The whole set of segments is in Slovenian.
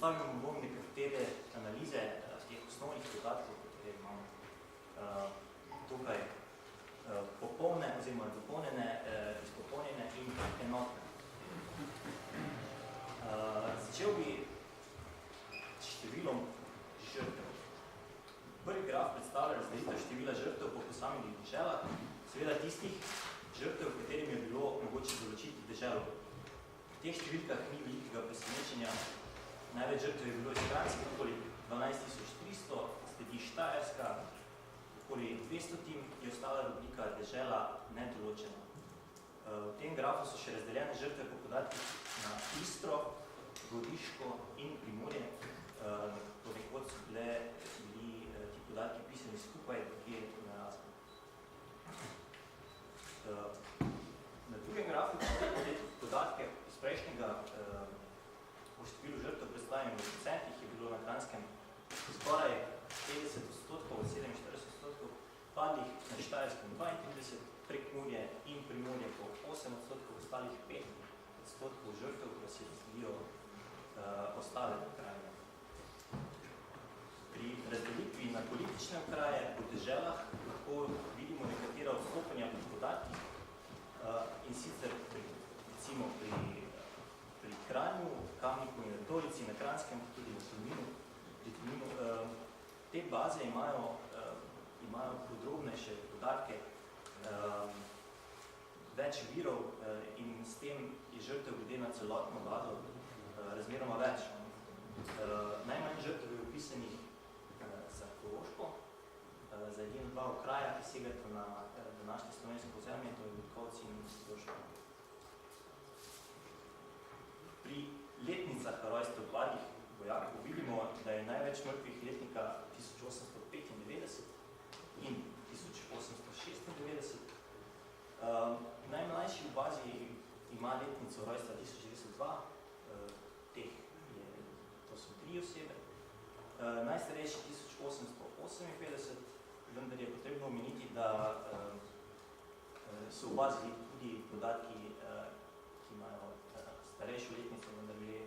predstavljamo bom nekatere analize teh osnovnih podatkov, katere imamo tukaj popolne oziroma dopolnjene, izpopolnjene in enotne. Začel bi s številom žrtev. Prvi graf predstavlja razdelitev števila žrtev po posameznih deželah, seveda tistih žrtev, v katerim je bilo mogoče določiti deželo. V teh številkah ni velikega presenečenja. Največ žrtev je bilo iz Kranjske, okoli 12.300, sledi Štajerska, okoli 200 je ostala rubrika dežela nedoločena. V tem grafu so še razdeljene žrtve po podatkih na Istro, Goriško in Primorje. Ponekod so bili ti podatki pisani skupaj, kje na razno. Na drugem grafu podatke iz prejšnjega o številu žrtev predstavljeno v procentih je bilo na Kranjskem skoraj 50%, 47%, padlih na Štajerskem 32%, Prekmurje in Primorje po 8%, ostalih 5% žrtev, ki se razlijo ostale krajine. Pri razdelitvi na politične okraje po deželah lahko vidimo nekatera odstopanja pri podatkih in sicer recimo pri Kranju, Kamniku in Radolici, na Kranjskem, tudi na Tolminu. Te baze imajo podrobnejše podatke, več virov in s tem je žrtev glede na celotno bazo razmeroma več. Najmanj žrtev je opisanih za Koroško, za edino dva okraja, ki segata na današnje slovensko ozemlje, to je Votkovci in Stroško. Pri letnicah rojstev padlih vojakov vidimo, da je največ mrtvih letnika 1895 in 1896. Najmlajši v bazi ima letnico rojstva 1902, to so 3 osebe. Najstarejši 1858, vendar je potrebno omeniti, da so v bazi tudi podatki, ki imajo starejšo letnico, vendar je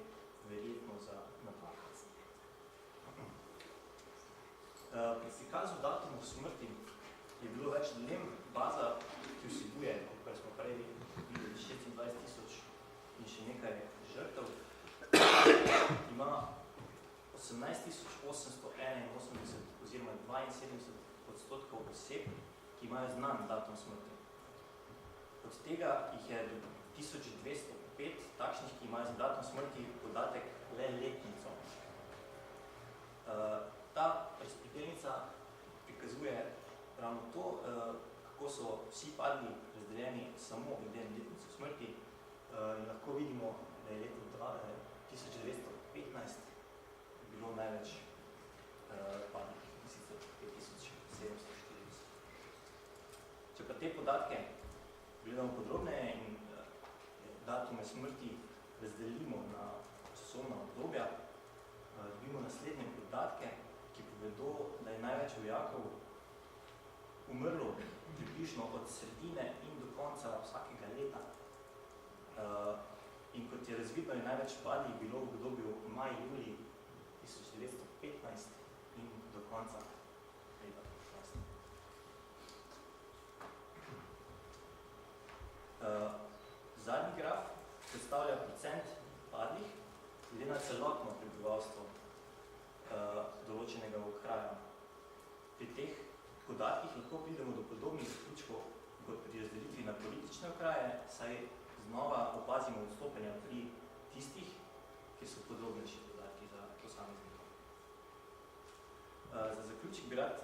verjetno za napaka. Pri prikazu datumov smrti je bilo več dilem. Baza, ki vsebuje, kar smo prej videli, 26.000 in še nekaj žrtev, ima 18.881 oziroma 72% oseb, ki imajo znan datum smrti. Od tega jih je 1205 takšnih, ki imajo za datum smrti podatek le letnico. Ta razpredelnica prikazuje ravno to, kako so vsi padli razdeljeni samo glede na letnico smrti. In lahko vidimo, da je leto 1915 bilo največ padlih, sicer 5740. Če pa te podatke gledamo podrobneje in datume smrti razdelimo na časovna obdobja, dobimo naslednje podatke, ki povedo, da je največ vojakov umrlo približno od sredine in do konca vsakega leta. In kot je razvidno, je največ padlih bilo v obdobju maj-julij 1915 in do konca leta 2015. Zadnji graf predstavlja procent padlih glede na celotno prebivalstvo določenega okraja. Pri teh podatkih lahko pridemo do podobnih zaključkov kot pri razdelitvi na politične okraje, saj znova opazimo odstopanja pri tistih, ki so podrobnejši podatki za posameznika. Za zaključek bi rad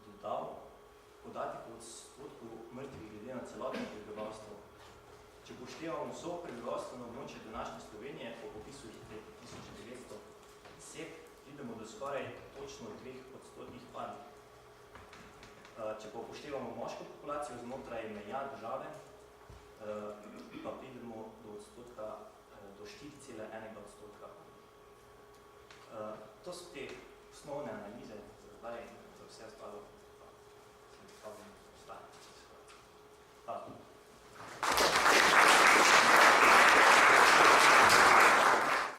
dodal podatek o odstotku mrtvih glede na celotno prebivalstvo. Če upoštevamo vso prebivalstvo na območju današnje Slovenije po popisu iz 1900 oseb, pridemo do skoraj točno 2% padlih. Če pa upoštevamo moško populacijo znotraj meja države, pa pridemo do odstotka do 4,1%. To so te osnovne analize za zdaj, za vse ostalo